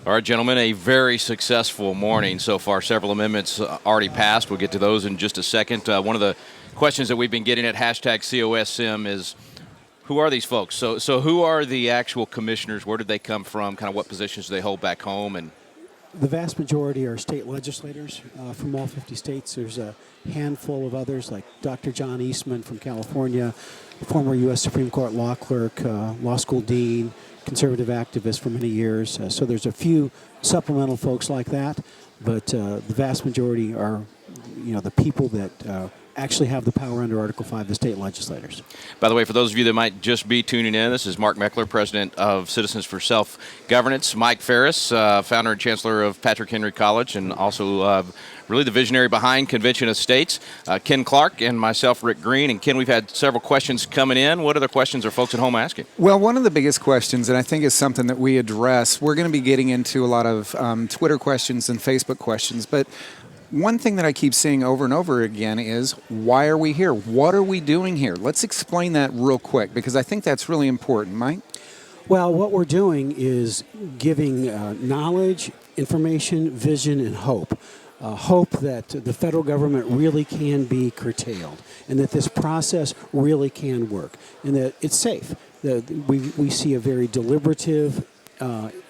All right, gentlemen, a very successful morning so far. Several amendments already passed. We'll get to those in just a second. One of the questions that we've been getting at hashtag COSM is, who are these folks? So who are the actual commissioners? Where did they come from? Kind of what positions do they hold back home? And the vast majority are state legislators from all 50 states. There's a handful of others, like Dr. John Eastman from California, former U.S. Supreme Court law clerk, law school dean, conservative activist for many years. So there's a few supplemental folks like that, but the vast majority are, the people that actually have the power under Article 5, the state legislators. By the way, for those of you that might just be tuning in, this is Mark Meckler, president of Citizens for Self-Governance. Mike Farris, founder and chancellor of Patrick Henry College, and also really the visionary behind Convention of States. Ken Clark and myself, Rick Green. And Ken, we've had several questions coming in. What other questions are folks at home asking? Well, one of the biggest questions, and I think is something that we address, we're going to be getting into a lot of Twitter questions and Facebook questions, but one thing that I keep seeing over and over again is, why are we here? What are we doing here? Let's explain that real quick, because I think that's really important. Mike? Well, what we're doing is giving knowledge, information, vision, and hope. Hope that the federal government really can be curtailed, and that this process really can work, and that it's safe. That we see a very deliberative,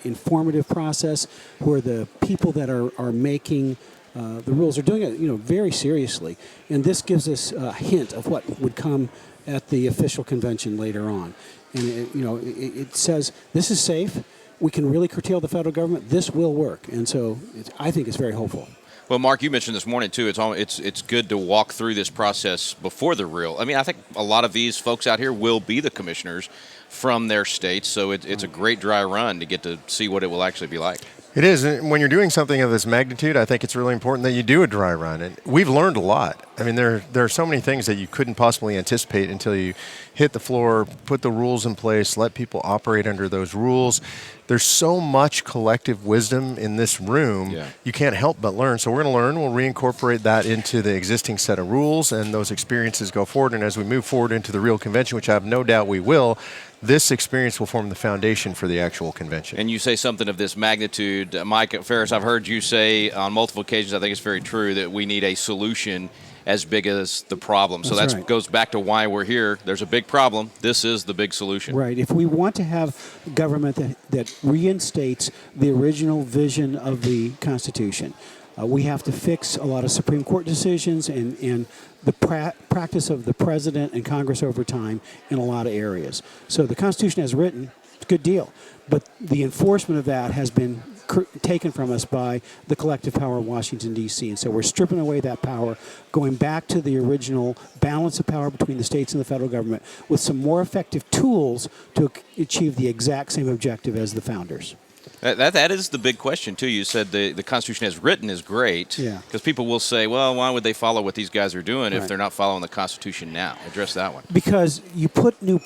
informative process where the people that are making the rules are doing it, very seriously, and this gives us a hint of what would come at the official convention later on. And it says this is safe. We can really curtail the federal government. This will work, and so I think it's very hopeful. Well, Mark, you mentioned this morning too. It's good to walk through this process before the real. I mean, I think a lot of these folks out here will be the commissioners from their states, so it's a great dry run to get to see what it will actually be like. It is. And when you're doing something of this magnitude, I think it's really important that you do a dry run. And we've learned a lot. I mean, there are so many things that you couldn't possibly anticipate until you hit the floor, put the rules in place, let people operate under those rules. There's so much collective wisdom in this room, You can't help but learn. So we're going to learn. We'll reincorporate that into the existing set of rules, and those experiences go forward. And as we move forward into the real convention, which I have no doubt we will, this experience will form the foundation for the actual convention. And you say something of this magnitude. Mike Farris, I've heard you say on multiple occasions, I think it's very true, that we need a solution as big as the problem. So that goes back to why we're here. There's a big problem. This is the big solution. Right. If we want to have government that reinstates the original vision of the Constitution, we have to fix a lot of Supreme Court decisions and the practice of the president and Congress over time in a lot of areas. So the Constitution as written, it's a good deal. But the enforcement of that has been taken from us by the collective power of Washington, D.C. And so we're stripping away that power, going back to the original balance of power between the states and the federal government with some more effective tools to achieve the exact same objective as the founders. That is the big question, too. You said the Constitution as written is great. Because people will say, well, why would they follow what these guys are doing if they're not following the Constitution now? Address that one. Because you put new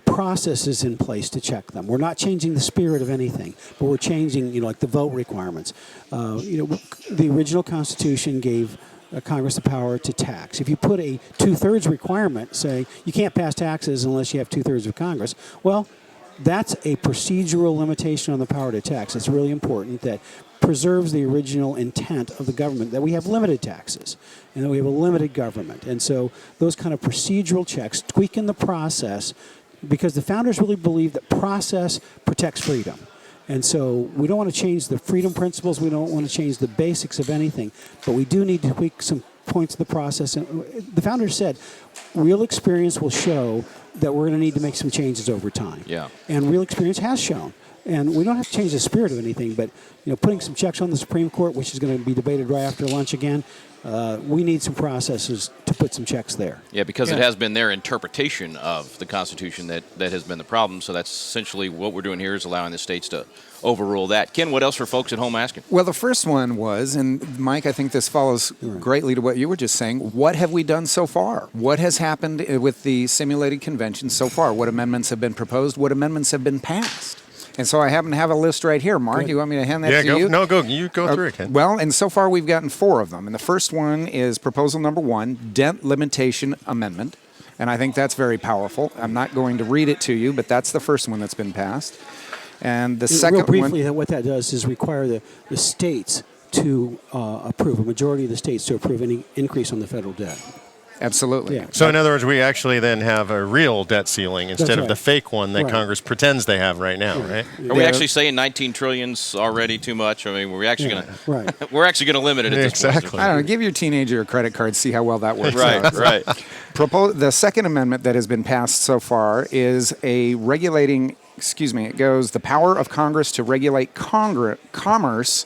processes in place to check them. We're not changing the spirit of anything, but we're changing, like the vote requirements. The original Constitution gave Congress the power to tax. If you put a two-thirds requirement, say you can't pass taxes unless you have two-thirds of Congress, well, that's a procedural limitation on the power to tax. It's really important that preserves the original intent of the government, that we have limited taxes and that we have a limited government. And so those kind of procedural checks, tweaking the process, because the founders really believe that process protects freedom. And so we don't want to change the freedom principles. We don't want to change the basics of anything. But we do need to tweak some points of the process. And the founders said real experience will show that we're going to need to make some changes over time. And real experience has shown. And we don't have to change the spirit of anything, but putting some checks on the Supreme Court, which is going to be debated right after lunch again, we need some processes to put some checks there. Yeah, because it has been their interpretation of the Constitution that has been the problem. So that's essentially what we're doing here, is allowing the states to overrule that. Ken, what else are folks at home asking? Well, the first one was, and Mike, I think this follows greatly to what you were just saying, what have we done so far? What has happened with the simulated convention so far? What amendments have been proposed? What amendments have been passed? And so I happen to have a list right here. Mark, you want me to hand that to you? No, go. You go through it, Ken. Well, and so far we've gotten 4 of them. And the first one is proposal number 1, Debt Limitation Amendment. And I think that's very powerful. I'm not going to read it to you, but that's the first one that's been passed. And the Real second briefly, one, what that does is require the states to approve, a majority of the states to approve any increase on the federal debt. absolutely. Yeah. So in other words, we actually then have a real debt ceiling instead of right. the fake one that Right. Congress pretends they have right now, right? Are we There- actually saying 19 trillion's already too much? I mean, we're actually Yeah, going to right. we're actually going to limit it at this Exactly. point. I don't know. Give your teenager a credit card, see how well that works Right, out. right. The Second Amendment that has been passed so far is a regulating, it goes, the power of Congress to regulate commerce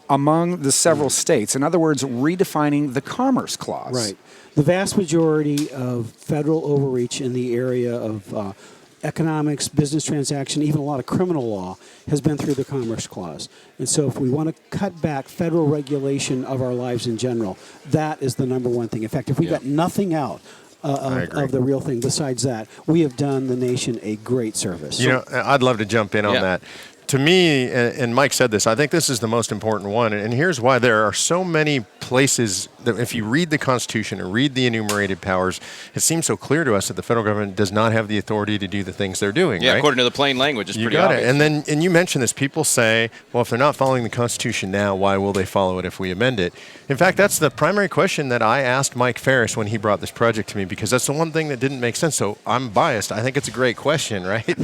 among the several states. In other words, redefining the Commerce Clause. Right. The vast majority of federal overreach in the area of economics, business transaction, even a lot of criminal law has been through the Commerce Clause. And so if we want to cut back federal regulation of our lives in general, that is the number one thing. In fact, if we got nothing out of the real thing besides that, we have done the nation a great service. You know, I'd love to jump in on Yeah. that. To me, and Mike said this, I think this is the most important one. And here's why. There are so many places that if you read the Constitution and read the enumerated powers, it seems so clear to us that the federal government does not have the authority to do the things they're doing. Yeah, right? according to the plain language, it's You pretty got obvious. it. And you mentioned this. People say, well, if they're not following the Constitution now, why will they follow it if we amend it? In fact, that's the primary question that I asked Mike Farris when he brought this project to me, because that's the one thing that didn't make sense. So I'm biased. I think it's a great question, right?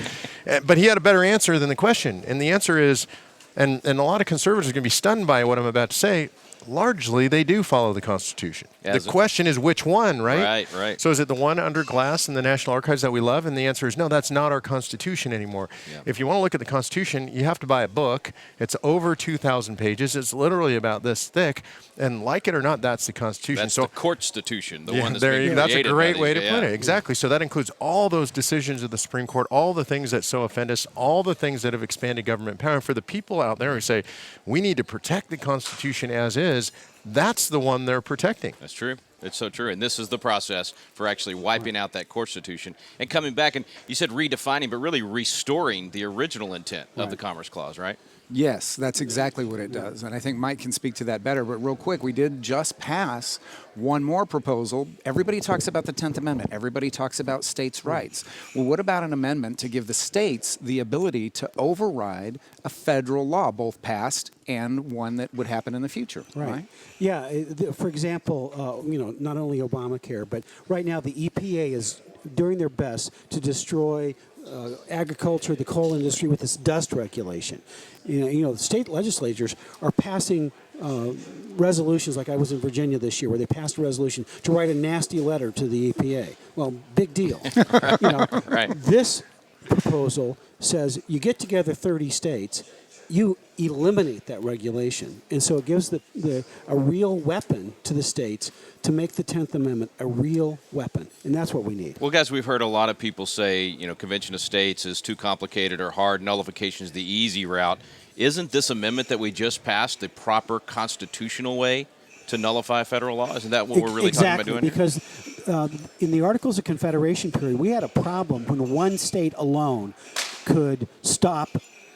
But he had a better answer than the question. And the answer is, and a lot of conservatives are going to be stunned by what I'm about to say, largely they do follow the Constitution. As The a- question is which one, right? Right. So is it the one under glass in the National Archives that we love? And the answer is no, that's not our Constitution anymore. Yeah. If you want to look at the Constitution, you have to buy a book. It's over 2,000 pages. It's literally about this thick. And like it or not, that's the Constitution. That's so the Courtstitution, the yeah, one that's there been you, that's a created by great these way to guys. put Yeah. it. Exactly. So that includes all those decisions of the Supreme Court, all the things that so offend us, all the things that have expanded government power. And for the people out there who say, we need to protect the Constitution as is, that's the one they're protecting. That's true. It's so true. And this is the process for actually wiping out that Constitution and coming back. And you said redefining, but really restoring the original intent of the Commerce Clause, right? Yes, that's exactly what it does. And I think Mike can speak to that better. But real quick, we did just pass one more proposal. Everybody talks about the 10th Amendment. Everybody talks about states' rights. Well, what about an amendment to give the states the ability to override a federal law, both passed and one that would happen in the future? Right. Yeah. For example, not only Obamacare, but right now the EPA is doing their best to destroy agriculture, the coal industry with this dust regulation. The state legislatures are passing resolutions, like I was in Virginia this year, where they passed a resolution to write a nasty letter to the EPA. Well, big deal. Right. This proposal says you get together 30 states, you eliminate that regulation. And so it gives a real weapon to the states to make the 10th Amendment a real weapon. And that's what we need. Well, guys, we've heard a lot of people say, Convention of States is too complicated or hard. Nullification is the easy route. Isn't this amendment that we just passed the proper constitutional way to nullify federal law? Isn't that what we're really talking about doing here? Because in the Articles of Confederation period, we had a problem when one state alone could stop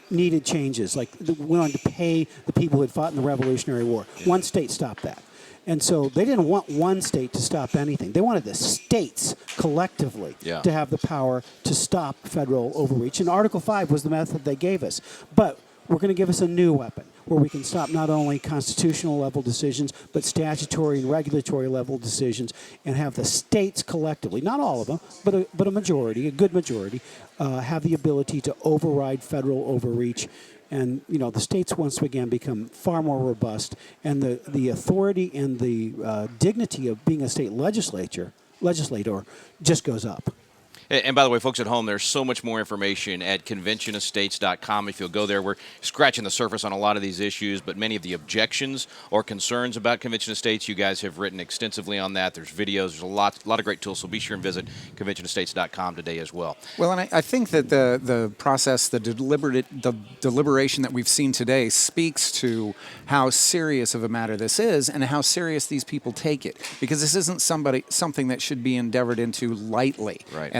needed changes, like we wanted to pay the people who had fought in the Revolutionary War. Yeah. One state stopped that. And so they didn't want one state to stop anything. They wanted the states collectively to have the power to stop federal overreach. And Article 5 was the method they gave us. But we're going to give us a new weapon where we can stop not only constitutional level decisions, but statutory and regulatory level decisions, and have the states collectively, not all of them, but a majority, a good majority, have the ability to override federal overreach. And the states once again become far more robust, and the authority and the dignity of being a state legislator just goes up. And by the way, folks at home, there's so much more information at conventionofstates.com. If you'll go there, we're scratching the surface on a lot of these issues, but many of the objections or concerns about Convention of States, you guys have written extensively on that. There's videos, there's a lot of great tools, so be sure and visit conventionofstates.com today as well. Well, and I think that the process, the deliberation that we've seen today speaks to how serious of a matter this is and how serious these people take it, because this isn't something that should be endeavored into lightly. Right.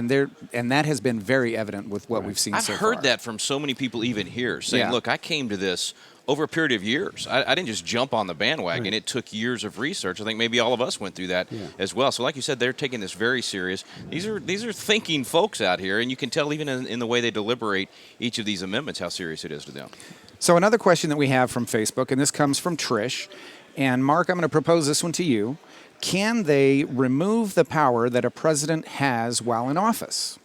And that has been very evident with what we've seen so far. I've heard that from so many people even here saying, look, I came to this over a period of years. I didn't just jump on the bandwagon. Right. It took years of research. I think maybe all of us went through that as well. So like you said, they're taking this very serious. These are thinking folks out here, and you can tell even in the way they deliberate each of these amendments how serious it is to them. So another question that we have from Facebook, and this comes from Trish. And Mark, I'm going to propose this one to you. Can they remove the power that a president has while in office?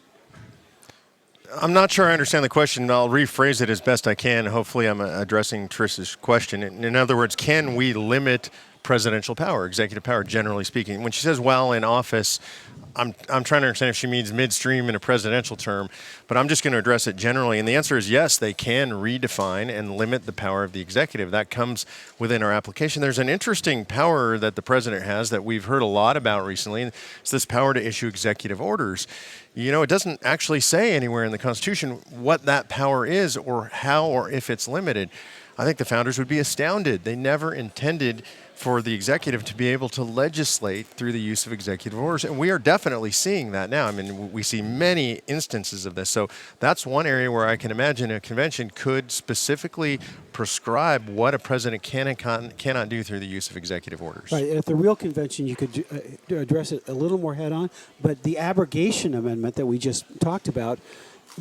I'm not sure I understand the question. I'll rephrase it as best I can. Hopefully I'm addressing Trish's question. In other words, can we limit presidential power, executive power, generally speaking? When she says while in office, I'm trying to understand if she means midstream in a presidential term, but I'm just going to address it generally. And the answer is yes, they can redefine and limit the power of the executive. That comes within our application. There's an interesting power that the president has that we've heard a lot about recently. And it's this power to issue executive orders. You know, it doesn't actually say anywhere in the Constitution what that power is or how or if it's limited. I think the founders would be astounded. They never intended for the executive to be able to legislate through the use of executive orders. And we are definitely seeing that now. I mean, we see many instances of this. So that's one area where I can imagine a convention could specifically prescribe what a president can and cannot do through the use of executive orders. Right. At the real convention, you could address it a little more head on. But the abrogation amendment that we just talked about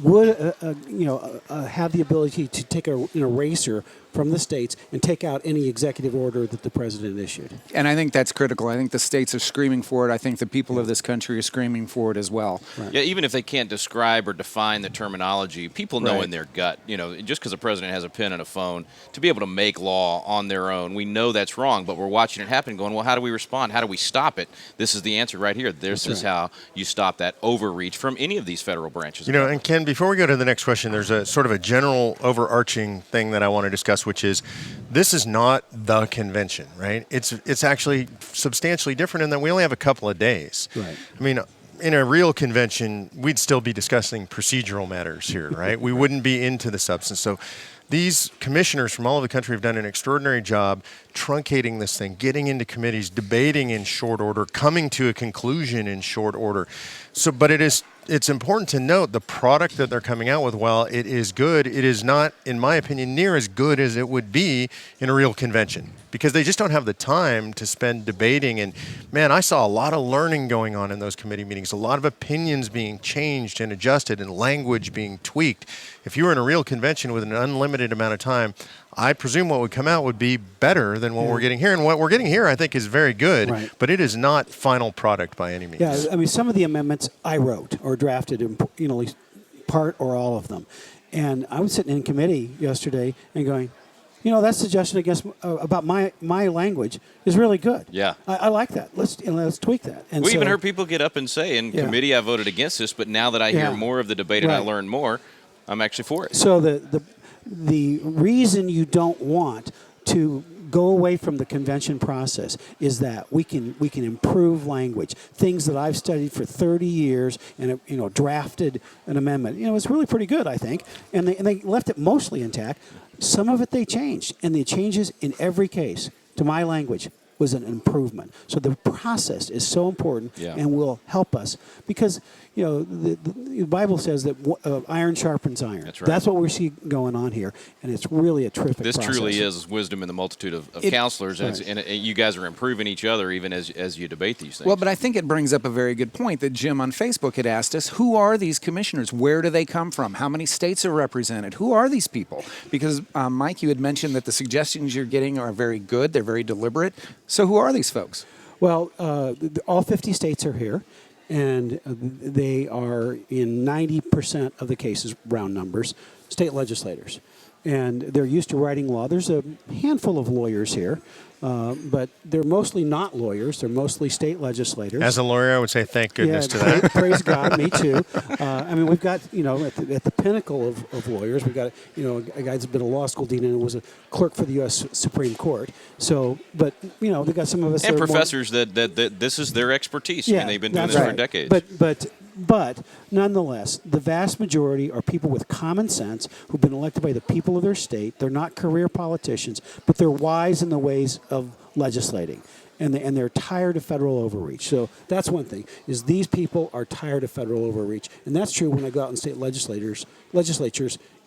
would have the ability to take an eraser from the states and take out any executive order that the president issued. And I think that's critical. I think the states are screaming for it. I think the people of this country are screaming for it as well. Right. Yeah, even if they can't describe or define the terminology, people know Right. in their gut, just because a president has a pen and a phone, to be able to make law on their own, we know that's wrong, but we're watching it happen going, well, how do we respond? How do we stop it? This is the answer right here. This is how you stop that overreach from any of these federal branches. And Ken, before we go to the next question, there's a sort of a general overarching thing that I want to discuss, which is this is not the convention, right? It's actually substantially different in that we only have a couple of days. Right. I mean, in a real convention, we'd still be discussing procedural matters here, right? We wouldn't be into the substance. So these commissioners from all over the country have done an extraordinary job truncating this thing, getting into committees, debating in short order, coming to a conclusion in short order. So, but it's important to note the product that they're coming out with, while it is good, it is not, in my opinion, near as good as it would be in a real convention because they just don't have the time to spend debating. And man, I saw a lot of learning going on in those committee meetings, a lot of opinions being changed and adjusted and language being tweaked. If you were in a real convention with an unlimited amount of time, I presume what would come out would be better than what we're getting here. And what we're getting here, I think, is very good, Right. but it is not final product by any means. Yeah, I mean, some of the amendments I wrote or drafted, part or all of them. And I was sitting in committee yesterday and going, that suggestion about my language is really good. Yeah. I like that. Let's tweak that. And We so, even heard people get up and say, in committee, I voted against this, but now that I hear Yeah. more of the debate and I Right. learn more, I'm actually for it. So the reason you don't want to go away from the convention process is that we can improve language. Things that I've studied for 30 years and drafted an amendment. It's really pretty good, I think. And they left it mostly intact. Some of it they changed, and the changes in every case to my language was an improvement. So the process is so important and will help us because the Bible says that iron sharpens iron. That's right. That's what we see going on here, and it's really a terrific This process. truly is wisdom in the multitude of counselors, and you guys are improving each other even as you debate these things. Well, but I think it brings up a very good point that Jim on Facebook had asked us, who are these commissioners? Where do they come from? How many states are represented? Who are these people? Because, Mike, you had mentioned that the suggestions you're getting are very good. They're very deliberate. So who are these folks? Well, all 50 states are here, and they are, in 90% of the cases, round numbers, state legislators. And they're used to writing law. There's a handful of lawyers here, but they're mostly not lawyers. They're mostly state legislators. As a lawyer, I would say thank goodness to that. Praise God, me too. I mean, we've got, at the pinnacle of lawyers, we've got, a guy that's been a law school dean and was a clerk for the U.S. Supreme Court. So, but, they've got some of us and that are professors that this is their expertise. I mean, they've been doing that's this right. for decades. But nonetheless, the vast majority are people with common sense who've been elected by the people of their state. They're not career politicians, but they're wise in the ways of legislating. And they're tired of federal overreach. So that's one thing, is these people are tired of federal overreach. And that's true when I go out in state legislatures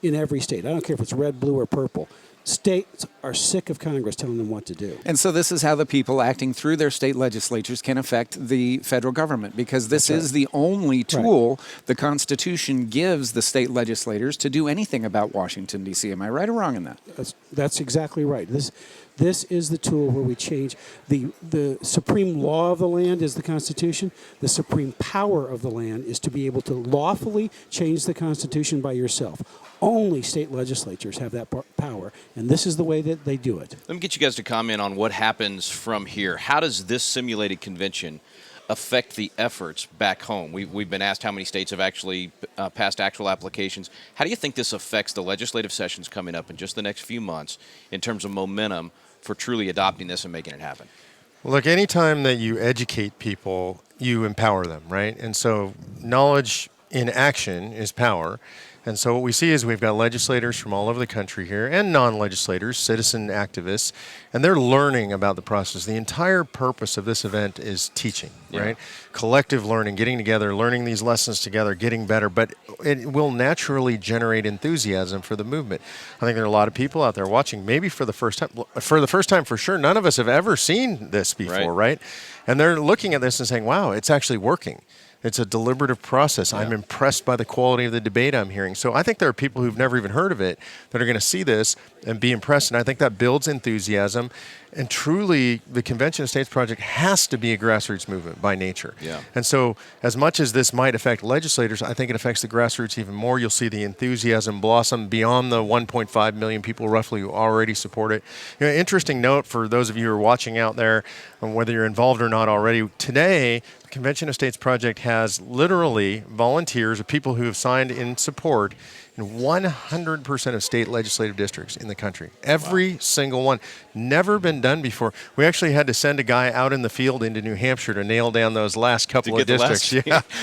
in every state. I don't care if it's red, blue, or purple. States are sick of Congress telling them what to do. And so this is how the people acting through their state legislatures can affect the federal government, because this is the only tool the Constitution gives the state legislators to do anything about Washington, D.C. Am I right or wrong in that? That's exactly right. This is the tool where we change. The supreme law of the land is the Constitution. The supreme power of the land is to be able to lawfully change the Constitution by yourself. Only state legislatures have that power, and this is the way that they do it. Let me get you guys to comment on what happens from here. How does this simulated convention affect the efforts back home? We've been asked how many states have actually passed actual applications. How do you think this affects the legislative sessions coming up in just the next few months in terms of momentum for truly adopting this and making it happen? Look, anytime that you educate people, you empower them, right? And so knowledge in action is power. And so what we see is we've got legislators from all over the country here and non-legislators, citizen activists, and they're learning about the process. The entire purpose of this event is teaching, right? Collective learning, getting together, learning these lessons together, getting better, but it will naturally generate enthusiasm for the movement. I think there are a lot of people out there watching, maybe for the first time. For the first time, for sure, none of us have ever seen this before, right? And they're looking at this and saying, wow, it's actually working. It's a deliberative process. I'm impressed by the quality of the debate I'm hearing. So I think there are people who've never even heard of it that are going to see this and be impressed. And I think that builds enthusiasm. And truly, the Convention of States Project has to be a grassroots movement by nature. And so as much as this might affect legislators, I think it affects the grassroots even more. You'll see the enthusiasm blossom beyond the 1.5 million people roughly who already support it. You know, interesting note for those of you who are watching out there, whether you're involved or not already, today, the Convention of States Project has literally volunteers or people who have signed in support in 100% of state legislative districts in the country. Every single one. Never been done before. We actually had to send a guy out in the field into New Hampshire to nail down those last couple of districts.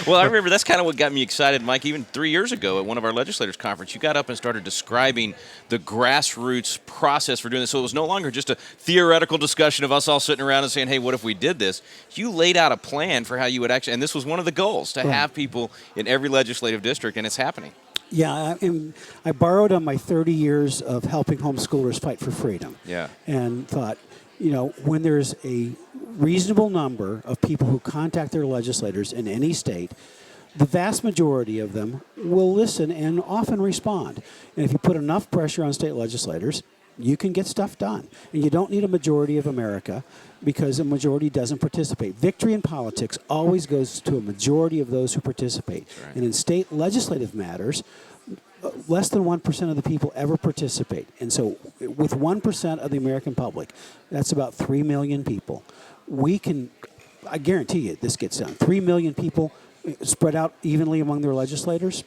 Well, I remember that's kind of what got me excited, Mike. Even 3 years ago at one of our legislators' conference, you got up and started describing the grassroots process for doing this. So it was no longer just a theoretical discussion of us all sitting around and saying, hey, what if we did this? You laid out a plan for how you would actually, and this was one of the goals, to have people in every legislative district, and it's happening. Yeah, I borrowed on my 30 years of helping homeschoolers fight for freedom. And thought, you know, when there's a reasonable number of people who contact their legislators in any state, the vast majority of them will listen and often respond. And if you put enough pressure on state legislators, you can get stuff done. And you don't need a majority of America because a majority doesn't participate. Victory in politics always goes to a majority of those who participate. And in state legislative matters, less than 1% of the people ever participate. And so with 1% of the American public, that's about 3 million people. We can, I guarantee you this gets done. 3 million people spread out evenly among their legislators.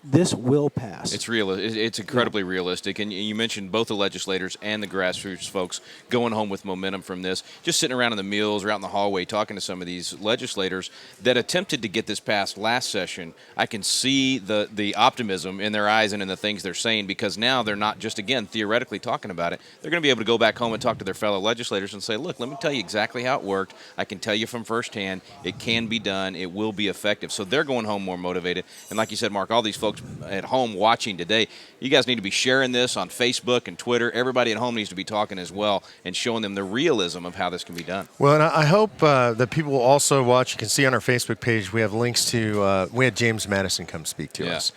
This will pass. It's real. It's incredibly realistic. And you mentioned both the legislators and the grassroots folks going home with momentum from this. Just sitting around in the meals or out in the hallway talking to some of these legislators that attempted to get this passed last session, I can see the optimism in their eyes and in the things they're saying, because now they're not just, again, theoretically talking about it. They're going to be able to go back home and talk to their fellow legislators and say, look, let me tell you exactly how it worked. I can tell you from firsthand. It can be done. It will be effective. So they're going home more motivated. And like you said, Mark, all these folks at home watching today, you guys need to be sharing this on Facebook and Twitter. Everybody at home needs to be talking as well and showing them the realism of how this can be done. Well, and I hope that people will also watch. You can see on our Facebook page we have links to, we had James Madison come speak to us.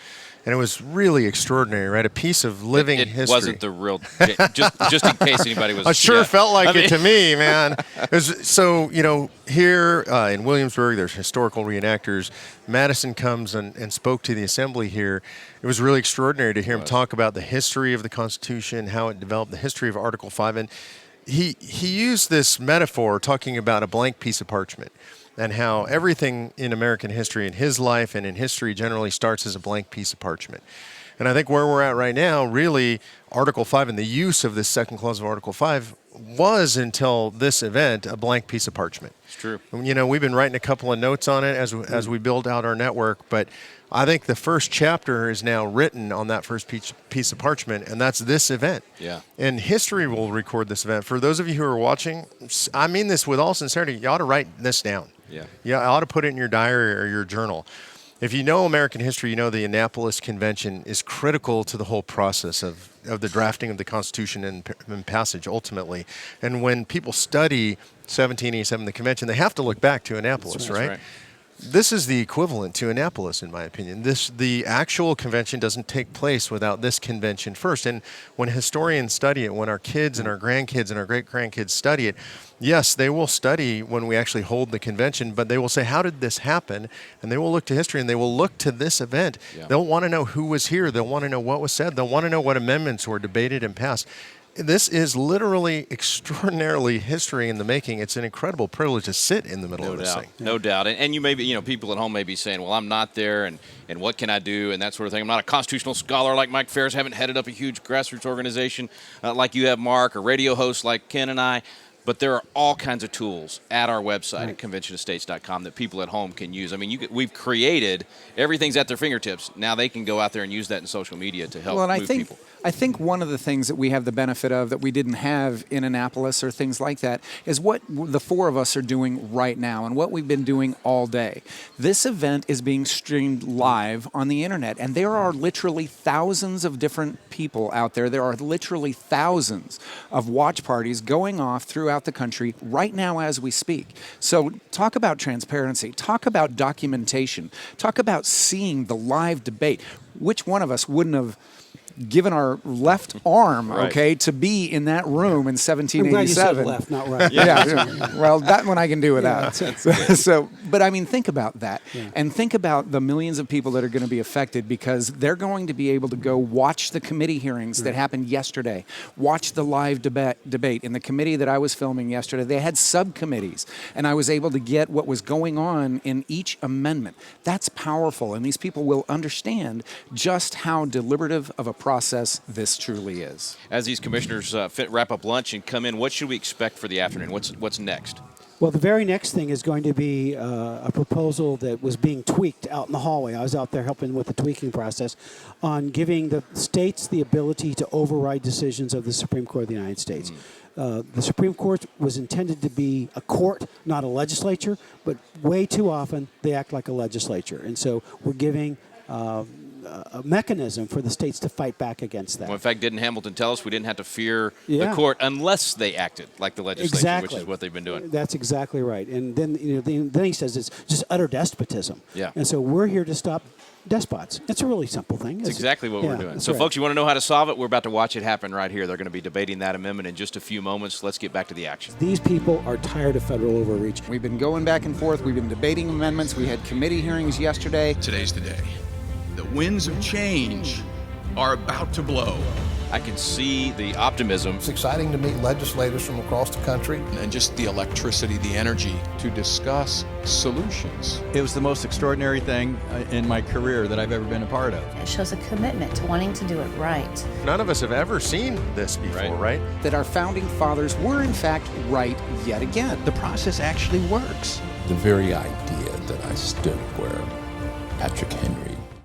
And it was really extraordinary, right? A piece of living history. It wasn't the real, just in case anybody was. It sure felt like it to me, man. It was, so, you know, here in Williamsburg, there's historical reenactors. Madison comes and spoke to the assembly here. It was really extraordinary to hear him talk about the history of the Constitution, how it developed, the history of Article 5. And he used this metaphor talking about a blank piece of parchment, and how everything in American history, in his life and in history generally, starts as a blank piece of parchment. And I think where we're at right now, really, Article 5 and the use of this second clause of Article 5 was, until this event, a blank piece of parchment. It's true. You know, we've been writing a couple of notes on it as we build out our network, but I think the first chapter is now written on that first piece of parchment, and that's this event. And history will record this event. For those of you who are watching, I mean this with all sincerity, you ought to write this down. You ought to put it in your diary or your journal. If you know American history, you know the Annapolis Convention is critical to the whole process of of the drafting of the Constitution and passage ultimately. And when people study 1787, the convention, they have to look back to Annapolis, That's right. This is the equivalent to Annapolis, in my opinion. The actual convention doesn't take place without this convention first. And when historians study it, when our kids and our grandkids and our great-grandkids study it, yes, they will study when we actually hold the convention, but they will say, how did this happen? And they will look to history, and they will look to this event. Yeah. They'll want to know who was here. They'll want to know what was said. They'll want to know what amendments were debated and passed. This is literally extraordinarily history in the making. It's an incredible privilege to sit in the middle of this thing. No doubt. And you may be, people at home may be saying, well, I'm not there, and what can I do, and that sort of thing. I'm not a constitutional scholar like Mike Farris. Haven't headed up a huge grassroots organization like you have, Mark, a radio host like Ken and I. But there are all kinds of tools at our website at conventionestates.com that people at home can use. I mean, we've created, everything's at their fingertips. Now they can go out there and use that in social media to help move people. I think one of the things that we have the benefit of that we didn't have in Annapolis or things like that is what the four of us are doing right now and what we've been doing all day. This event is being streamed live on the internet, and there are literally thousands of different people out there. There are literally thousands of watch parties going off throughout the country right now as we speak. So talk about transparency, talk about documentation, talk about seeing the live debate. Which one of us wouldn't have given our left arm, to be in that room in 1787. I'm glad you said left, not right. Yeah. Well, that one I can do without. So, but I mean, think about that. Yeah. And think about the millions of people that are going to be affected because they're going to be able to go watch the committee hearings that happened yesterday, watch the live debate. In the committee that I was filming yesterday, they had subcommittees, and I was able to get what was going on in each amendment. That's powerful, and these people will understand just how deliberative of a process this truly is. As these commissioners wrap up lunch and come in, what should we expect for the afternoon? What's next? Well, the very next thing is going to be a proposal that was being tweaked out in the hallway. I was out there helping with the tweaking process on giving the states the ability to override decisions of the Supreme Court of the United States. The Supreme Court was intended to be a court, not a legislature, but way too often they act like a legislature. And so we're giving a mechanism for the states to fight back against that. Well, in fact, didn't Hamilton tell us we didn't have to fear the court unless they acted like the legislature, which is what they've been doing? That's exactly right. And then then he says it's just utter despotism. Yeah. And so we're here to stop despots. It's a really simple thing. It's exactly what we're doing. So, folks, you want to know how to solve it? We're about to watch it happen right here. They're going to be debating that amendment in just a few moments. Let's get back to the action. These people are tired of federal overreach. We've been going back and forth. We've been debating amendments. We had committee hearings yesterday. Today's the day. The winds of change are about to blow. I can see the optimism. It's exciting to meet legislators from across the country. And just the electricity, the energy to discuss solutions. It was the most extraordinary thing in my career that I've ever been a part of. It shows a commitment to wanting to do it right. None of us have ever seen this before, right? That our founding fathers were, in fact, right yet again. The process actually works. The very idea that I stood where Patrick Henry